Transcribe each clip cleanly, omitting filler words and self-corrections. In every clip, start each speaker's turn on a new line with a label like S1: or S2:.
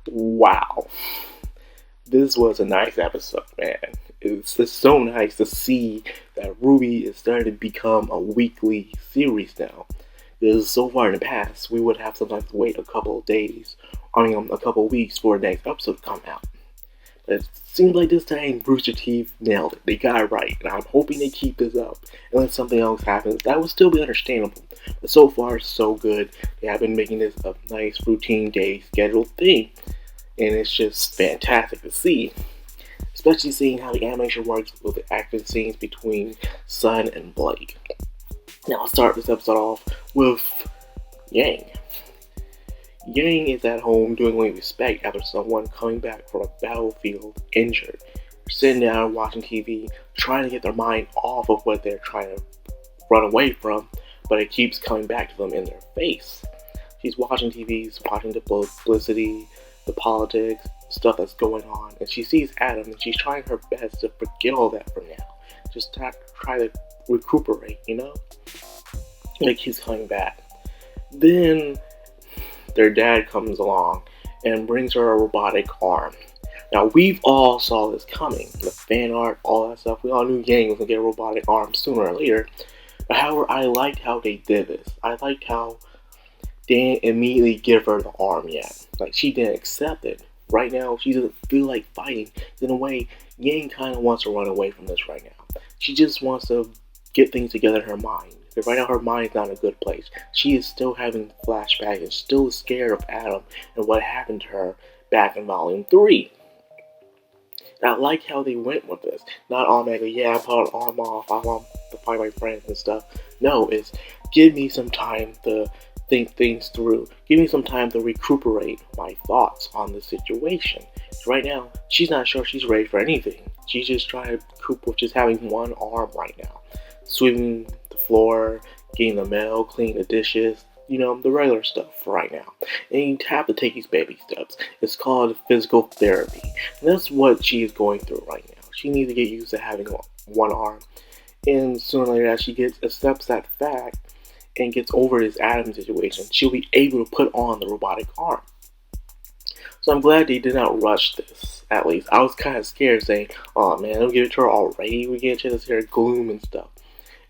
S1: Wow, this was a nice episode, man. It's just so nice to see that RWBY is starting to become a weekly series now. Because so far in the past, we would have sometimes to wait a couple of days, a couple of weeks for the next episode to come out. But it seems like this time Rooster Teeth nailed it. They got it right, and I'm hoping they keep this up. Unless something else happens, that would still be understandable. But so far, so good. They have been making this a nice routine day scheduled thing, and it's just fantastic to see. Especially seeing how the animation works with the action scenes between Sun and Blake. Now I'll start this episode off with Yang. Yang is at home doing what you expect after someone coming back from a battlefield injured. They're sitting down watching TV, trying to get their mind off of what they're trying to run away from, but it keeps coming back to them in their face. She's watching TV, watching the publicity, the politics, stuff that's going on, and she sees Adam, and she's trying her best to forget all that for now. Just try to recuperate, you know? And it keeps coming back. Then their dad comes along and brings her a robotic arm. Now, we've all saw this coming. The fan art, all that stuff. We all knew Yang was going to get a robotic arm sooner or later. But however, I liked how they did this. I liked how they didn't immediately give her the arm yet. Like, she didn't accept it. Right now, she doesn't feel like fighting. In a way, Yang kind of wants to run away from this right now. She just wants to get things together in her mind. Because right now, her mind's not in a good place. She is still having flashbacks and still scared of Adam and what happened to her back in Volume 3. And I like how they went with this. Not automatically, yeah, I put an arm off, I want to fight my friends and stuff. No, it's give me some time to think things through. Give me some time to recuperate my thoughts on the situation. Right now, she's not sure she's ready for anything. She's just trying to cope with just having one arm right now. Sweeping the floor, getting the mail, cleaning the dishes, you know, the regular stuff for right now. And you have to take these baby steps. It's called physical therapy. And that's what she is going through right now. She needs to get used to having one arm. And sooner or later, as she accepts that fact, and gets over this Adam situation, she'll be able to put on the robotic arm. So I'm glad they did not rush this, at least. I was kind of scared saying, oh man, don't give it to her already. We get a chance to see her gloom and stuff.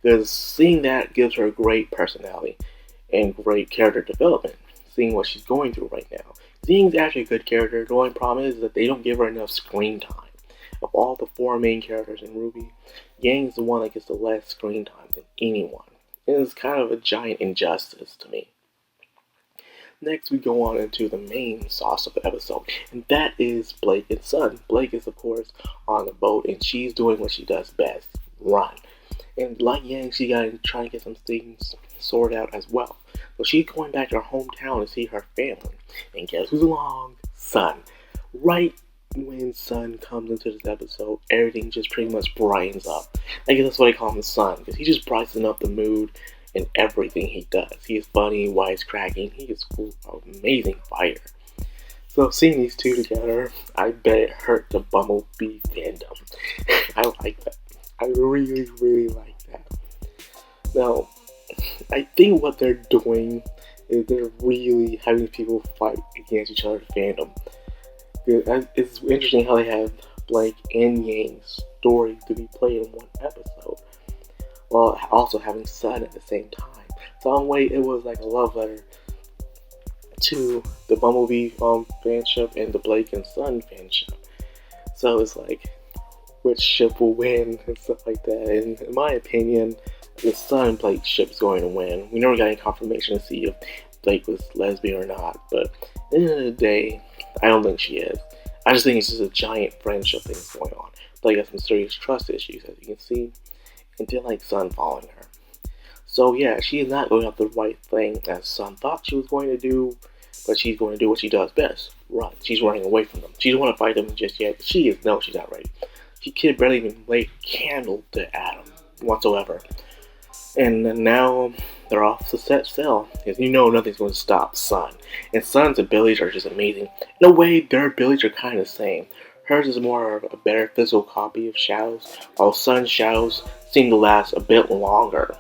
S1: Because seeing that gives her a great personality and great character development, seeing what she's going through right now. Zing's actually a good character. The only problem is that they don't give her enough screen time. Of all the four main characters in RWBY, Yang's the one that gets the less screen time than anyone. It's kind of a giant injustice to me. Next, we go on into the main sauce of the episode, and that is Blake and Sun. Blake is, of course, on the boat, and she's doing what she does best, run. And like Yang, she got to try and get some things sorted out as well. So she's going back to her hometown to see her family. And guess who's along? Sun. Right when Sun comes into this episode, everything just pretty much brightens up. I guess that's why they call him the Sun, because he just brightens up the mood in everything he does. He is funny, wisecracking, he is cool, an amazing fighter. So seeing these two together, I bet it hurt the Bumblebee fandom. I like that. I really, really like that. Now, I think what they're doing is they're really having people fight against each other's fandom. It's interesting how they have Blake and Yang's story to be played in one episode, while also having Sun at the same time. So in a way, it was like a love letter to the Bumblebee fanship and the Blake and Sun fanship. So it's like, which ship will win and stuff like that. And in my opinion, the Sun Blake ship is going to win. We never got any confirmation to see if Blake was lesbian or not, but at the end of the day, I don't think she is. I just think it's just a giant friendship thing going on. Blake has some serious trust issues, as you can see, and didn't like Sun following her. So yeah, she is not going up the right thing as Sun thought she was going to do, but she's going to do what she does best, run. She's running away from them. She doesn't want to fight them just yet, because she's not ready. She could barely even light a candle to Adam whatsoever. And now they're off to set sail, because you know nothing's going to stop Sun. And Sun's abilities are just amazing. In a way, their abilities are kind of the same. Hers is more of a better physical copy of Shadow's, while Sun's shadows seem to last a bit longer.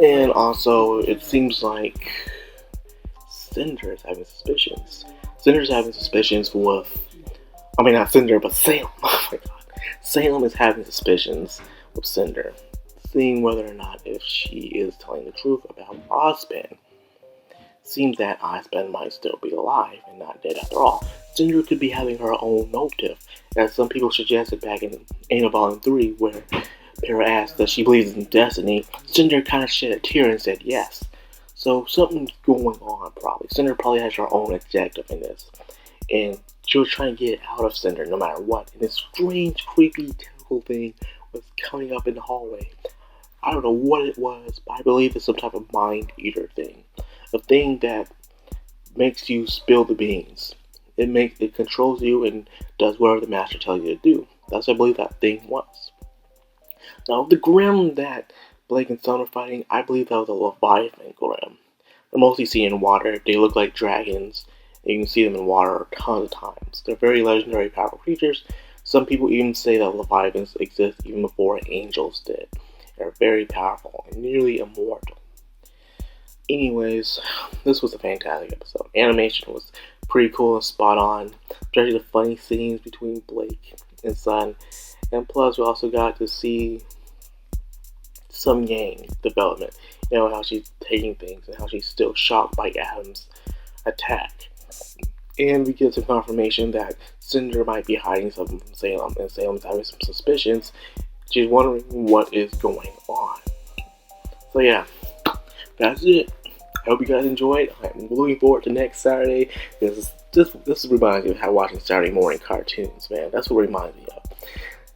S1: And also, it seems like Cinder is having suspicions. Cinder's having suspicions not Cinder, but Salem. Oh my god. Salem is having suspicions with Cinder, seeing whether or not if she is telling the truth about Ozpin. Seems that Ozpin might still be alive and not dead after all. Cinder could be having her own motive, as some people suggested back in Anal Volume 3, where Para asked that she believes in destiny. Cinder kind of shed a tear and said yes. So something's going on probably. Cinder probably has her own objective in this. And she was trying to get out of Cinder no matter what. And this strange, creepy, tentacle thing was coming up in the hallway. I don't know what it was, but I believe it's some type of mind eater thing. A thing that makes you spill the beans. It controls you and does whatever the master tells you to do. That's what I believe that thing was. Now, the Grimm that Blake and Son are fighting, I believe that was a Leviathan Grimm. They're mostly seen in water. They look like dragons. And you can see them in water tons of times. They're very legendary, powerful creatures. Some people even say that Leviathans exist even before angels did. They're very powerful and nearly immortal. Anyways, this was a fantastic episode. Animation was pretty cool and spot on, especially the funny scenes between Blake and Son. And plus, we also got to see some Yang development. You know, how she's taking things and how she's still shocked by Adam's attack. And we get some confirmation that Cinder might be hiding something from Salem, and Salem's having some suspicions. She's wondering what is going on. So yeah, that's it. I hope you guys enjoyed. I'm looking forward to next Saturday. This reminds me of how watching Saturday morning cartoons, man. That's what it reminds me of.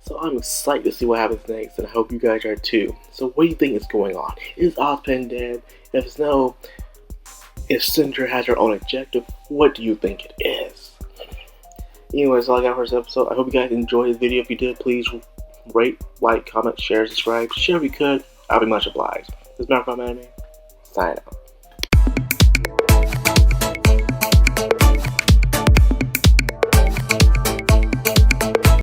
S1: So I'm excited to see what happens next, and I hope you guys are too. So what do you think is going on? Is Ozpin dead? If it's no, if Cinder has her own objective, what do you think it is? Anyways, all I got for this episode. I hope you guys enjoyed the video. If you did, please rate, like, comment, share, subscribe. Share if you could. I'll be much obliged. This is Madcrownxox, signing out.